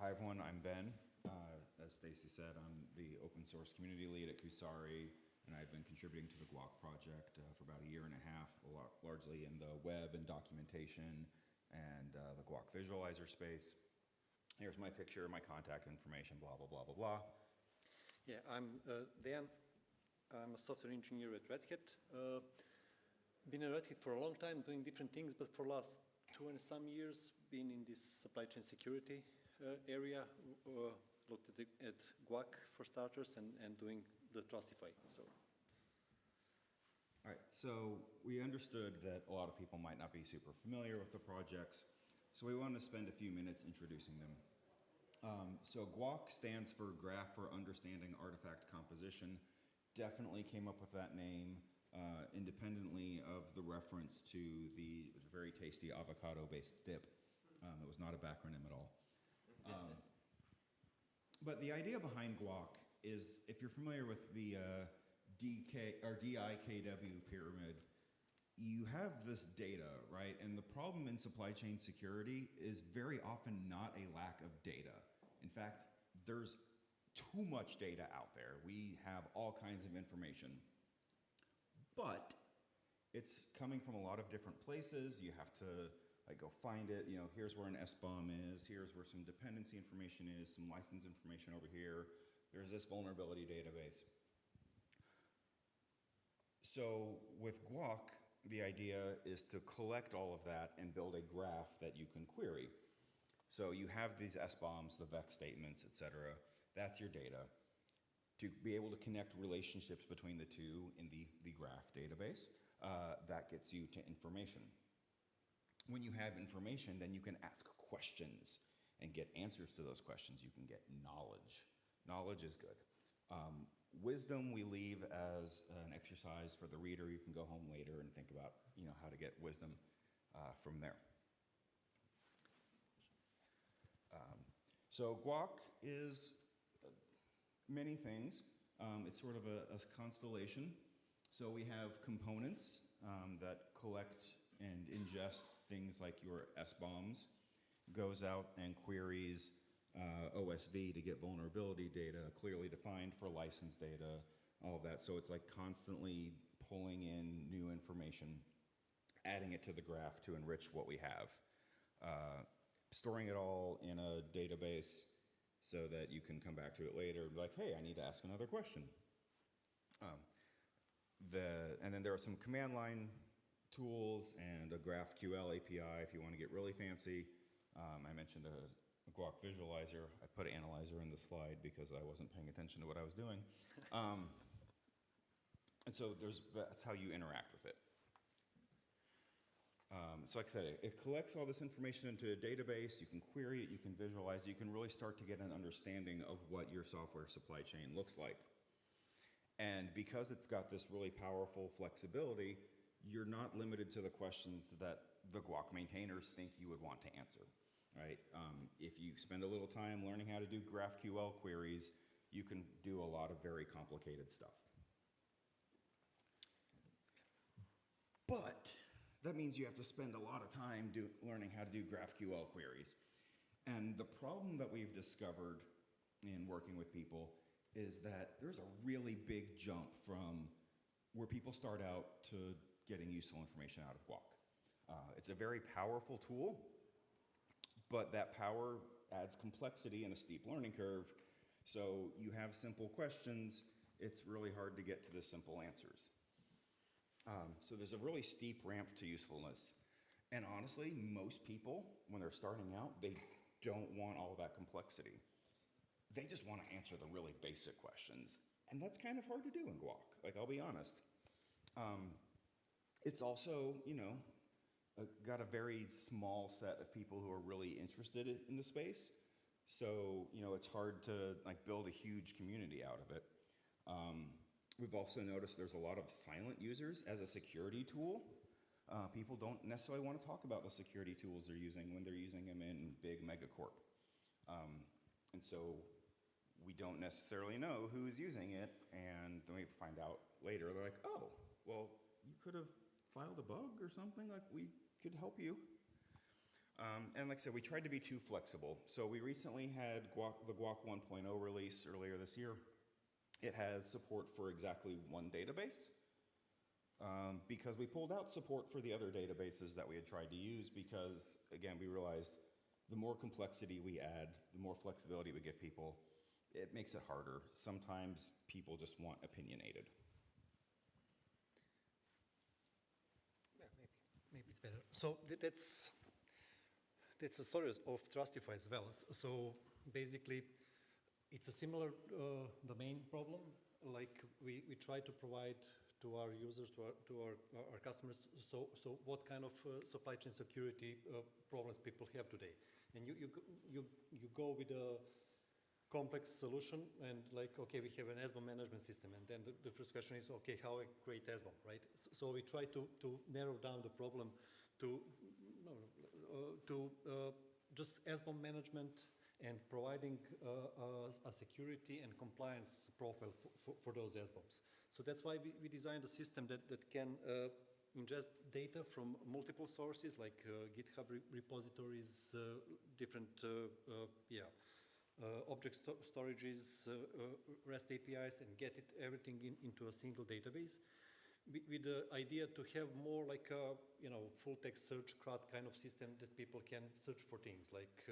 Hi everyone, I'm Ben. As Stacy said, I'm the open source community lead at Kusari, and I've been contributing to the GUAC project for about a year and a half, largely in the web and documentation and the GUAC visualizer space. Here's my picture, my contact information, blah, blah, blah, blah, blah. Yeah, I'm Dan. I'm a software engineer at Red Hat. Been at Red Hat for a long time, doing different things, but for the last 2 and some years, been in this supply chain security area, looked at GUAC for starters, and doing the Trustify. So. All right, so we understood that a lot of people might not be super familiar with the projects, so we wanted to spend a few minutes introducing them. So GUAC stands for Graph for Understanding Artifact Composition. Definitely came up with that name independently of the reference to the very tasty avocado-based dip. It was not a backronym at all. But the idea behind GUAC is, if you're familiar with the DIKW pyramid, you have this data, right? And the problem in supply chain security is very often not a lack of data. In fact, there's too much data out there. We have all kinds of information. But it's coming from a lot of different places. You have to go find it. You know, here's where an SBOM is. Here's where some dependency information is, some license information over here. There's this vulnerability database. So with GUAC, the idea is to collect all of that and build a graph that you can query. So you have these SBOMs, the VEC statements, et cetera. That's your data. To be able to connect relationships between the two in the graph database, that gets you to information. When you have information, then you can ask questions and get answers to those questions. You can get knowledge. Knowledge is good. Wisdom we leave as an exercise for the reader. You can go home later and think about how to get wisdom from there. So GUAC is many things. It's sort of a constellation. So we have components that collect and ingest things like your SBOMs, goes out and queries OSV to get vulnerability data, clearly defined for license data, all of that. So it's like constantly pulling in new information, adding it to the graph to enrich what we have, storing it all in a database so that you can come back to it later and be like, hey, I need to ask another question. And then there are some command line tools and a GraphQL API if you want to get really fancy. I mentioned a GUAC visualizer. I put analyzer in the slide because I wasn't paying attention to what I was doing. And so that's how you interact with it. So like I said, it collects all this information into a database. You can query it, you can visualize it, you can really start to get an understanding of what your software supply chain looks like. And because it's got this really powerful flexibility, you're not limited to the questions that the GUAC maintainers think you would want to answer, right? If you spend a little time learning how to do GraphQL queries, you can do a lot of very complicated stuff. But that means you have to spend a lot of time learning how to do GraphQL queries. And the problem that we've discovered in working with people is that there's a really big jump from where people start out to getting useful information out of GUAC. It's a very powerful tool, but that power adds complexity and a steep learning curve. So you have simple questions, it's really hard to get to the simple answers. So there's a really steep ramp to usefulness. And honestly, most people, when they're starting out, they don't want all that complexity. They just want to answer the really basic questions. And that's kind of hard to do in GUAC, like I'll be honest. It's also, got a very small set of people who are really interested in the space. So, it's hard to build a huge community out of it. We've also noticed there's a lot of silent users as a security tool. People don't necessarily want to talk about the security tools they're using when they're using them in big megacorp. And so we don't necessarily know who's using it, and then we find out later, they're like, oh, well, you could have filed a bug or something, like we could help you. And like I said, we tried to be too flexible. So we recently had the GUAC 1.0 release earlier this year. It has support for exactly one database, because we pulled out support for the other databases that we had tried to use because, again, we realized the more complexity we add, the more flexibility we give people, it makes it harder. Sometimes people just want opinionated. Yeah, maybe it's better. So that's the story of Trustify as well. So basically, it's a similar domain problem. Like we try to provide to our users, to our customers, so what kind of supply chain security problems people have today. And you go with a complex solution and like, okay, we have an SBOM management system. And then the first question is, okay, how I create SBOM, right? So we try to narrow down the problem to just SBOM management and providing a security and compliance profile for those SBOMs. So that's why we designed a system that can ingest data from multiple sources like GitHub repositories, different object storages, REST APIs, and get everything into a single database, with the idea to have more like a full text search CRUD kind of system that people can search for things like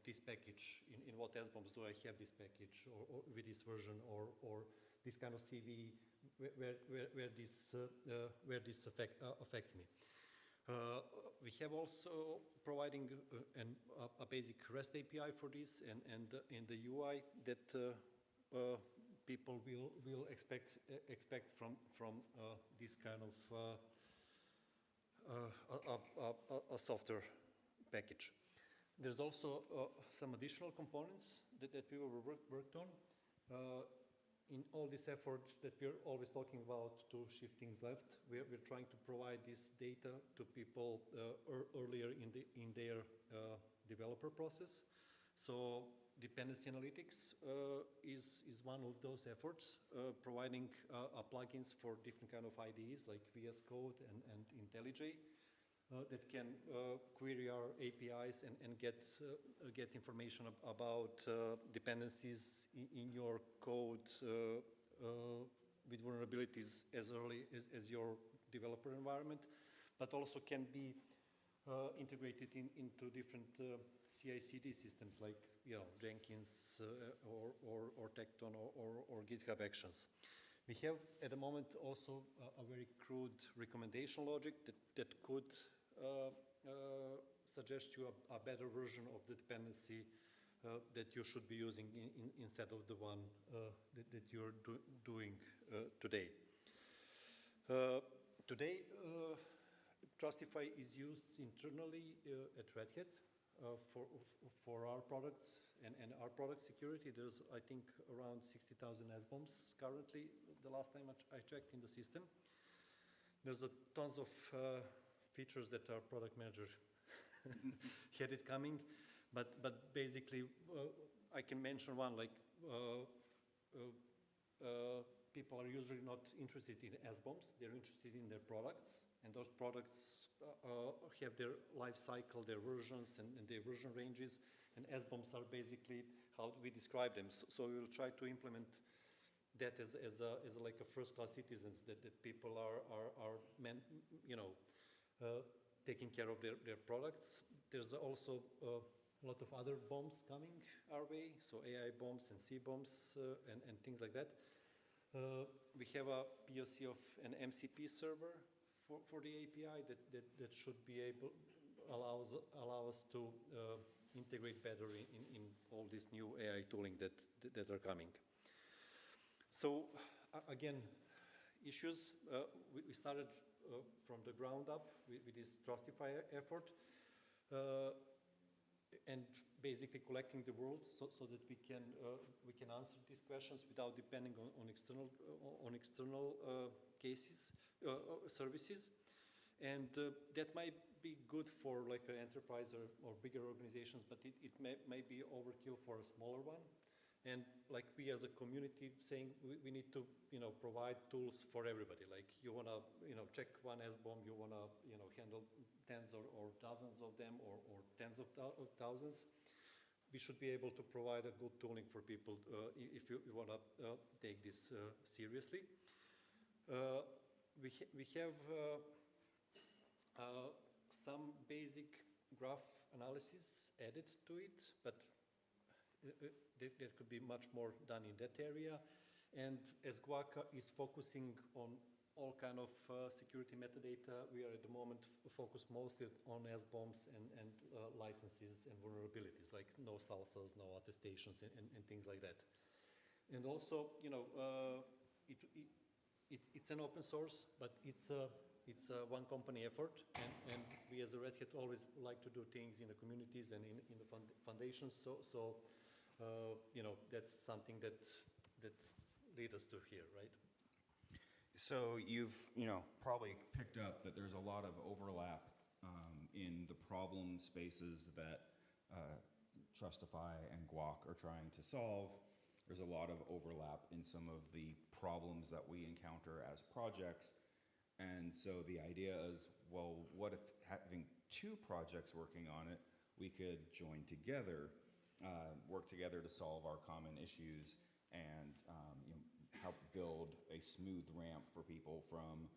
this package, in what SBOMs do I have this package, or with this version, or this kind of CV where this affects me. We have also providing a basic REST API for this, and in the UI that people will expect from this kind of a software package. There's also some additional components that we worked on. In all this effort that we're always talking about to shift things left, we're trying to provide this data to people earlier in their developer process. So dependency analytics is one of those efforts, providing plugins for different kind of IDEs like VS Code and IntelliJ that can query our APIs and get information about dependencies in your code with vulnerabilities as early as your developer environment, but also can be integrated into different CI/CD systems like Jenkins or Tekton or GitHub Actions. We have at the moment also a very crude recommendation logic that could suggest you a better version of the dependency that you should be using instead of the one that you're doing today. Today, Trustify is used internally at Red Hat for our products and our product security. There's, I think, around 60,000 SBOMs currently, the last time I checked in the system. There's tons of features that our product manager had it coming, but basically I can mention one, like people are usually not interested in SBOMs, they're interested in their products, and those products have their life cycle, their versions and their version ranges, and SBOMs are basically how we describe them. So we will try to implement that as like a first-class citizens, that people are taking care of their products. There's also a lot of other bombs coming our way, so AI bombs and C bombs and things like that. We have a POC of an MCP server for the API that should be allow us to integrate better in all this new AI tooling that are coming. So again, issues, we started from the ground up with this Trustify effort, and basically collecting the world so that we can answer these questions without depending on external cases, services, and that might be good for like an enterprise or bigger organizations, but it may be overkill for a smaller one. And like we as a community saying we need to, provide tools for everybody. Like you want to, check one SBOM, you want to, handle tens or dozens of them or tens of thousands. We should be able to provide a good tooling for people if you want to take this seriously. We have some basic graph analysis added to it, but there could be much more done in that area. And as GUAC is focusing on all kind of security metadata, we are at the moment focused mostly on SBOMs and licenses and vulnerabilities, like no salsas, no attestations, and things like that. And also, it's an open source, but it's a one company effort, and we as a Red Hat always like to do things in the communities and in the foundations. So that's something that lead us to here, right? So you've, probably picked up that there's a lot of overlap in the problem spaces that Trustify and GUAC are trying to solve. There's a lot of overlap in some of the problems that we encounter as projects. And so the idea is, well, what if having two projects working on it, we could join together, work together to solve our common issues and help build a smooth ramp for people from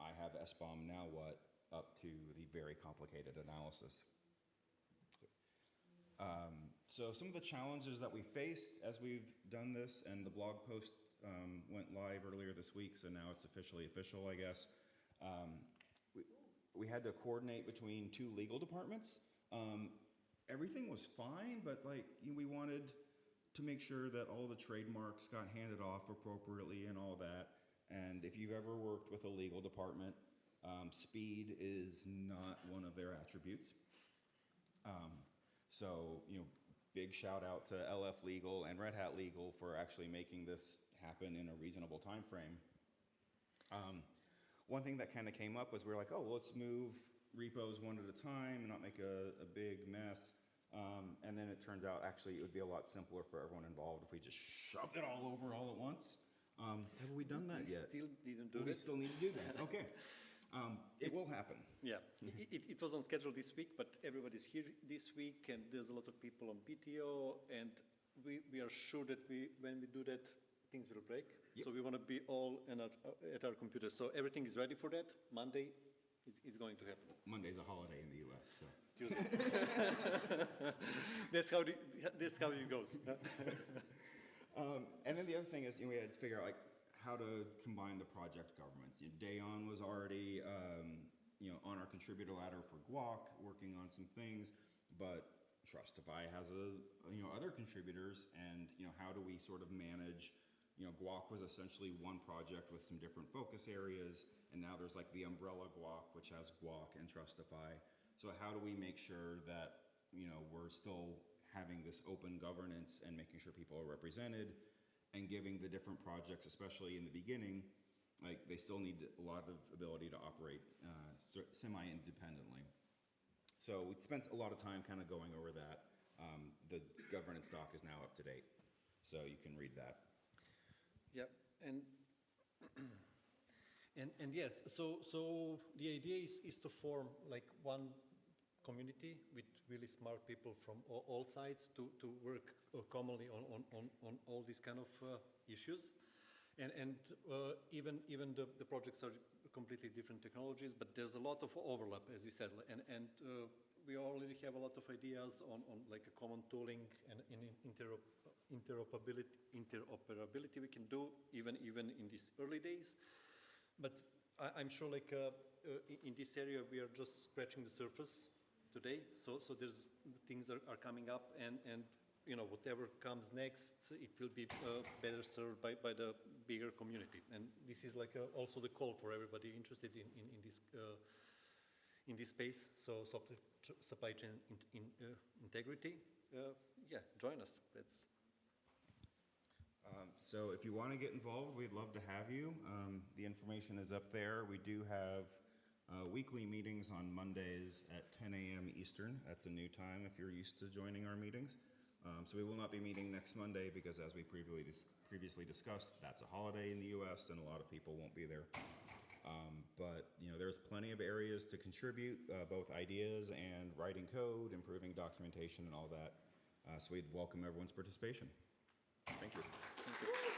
I have SBOM, now what, up to the very complicated analysis. So some of the challenges that we faced as we've done this, and the blog post went live earlier this week, so now it's officially official, I guess. We had to coordinate between two legal departments. Everything was fine, but we wanted to make sure that all the trademarks got handed off appropriately and all that. And if you've ever worked with a legal department, speed is not one of their attributes. So, big shout out to LF Legal and Red Hat Legal for actually making this happen in a reasonable time frame. One thing that kind of came up was we were like, oh, well, let's move repos one at a time and not make a big mess. And then it turns out actually it would be a lot simpler for everyone involved if we just shoved it all over all at once. Have we done that yet? Still didn't do We that. still need to do that. Okay. It will happen. Yeah, it was on schedule this week, but everybody's here this week, and there's a lot of people on PTO, and we are sure that when we do that, things will break. Yep. So we want to be all at our computers. So everything is ready for that. Monday, it's going to happen. Monday's a holiday in the U.S., so. Tuesday. That's how it goes. And then the other thing is, we had to figure out how to combine the project governments. Dejan was already, on our contributor ladder for GUAC, working on some things, but Trustify has other contributors, and how do we sort of manage? GUAC was essentially one project with some different focus areas, and now there's the umbrella GUAC, which has GUAC and Trustify. So how do we make sure that we're still having this open governance and making sure people are represented, and giving the different projects, especially in the beginning, they still need a lot of ability to operate semi-independently. So we spent a lot of time kind of going over that. The governance doc is now up to date, so you can read that. Yeah, and yes, so the idea is to form one community with really smart people from all sides to work commonly on all these kind of issues. And even the projects are completely different technologies, but there's a lot of overlap, as you said, and we already have a lot of ideas on a common tooling and interoperability we can do even in these early days. But I'm sure in this area we are just scratching the surface today. So there's things are coming up, and whatever comes next, it will be better served by the bigger community. And this is also the call for everybody interested in this space. So supply chain integrity, join us. So if you want to get involved, we'd love to have you. The information is up there. We do have weekly meetings on Mondays at 10 a.m. Eastern. That's a new time if you're used to joining our meetings. So we will not be meeting next Monday because, as we previously discussed, that's a holiday in the U.S. and a lot of people won't be there. But there's plenty of areas to contribute, both ideas and writing code, improving documentation, and all that. So we'd welcome everyone's participation. Thank you. Thank you.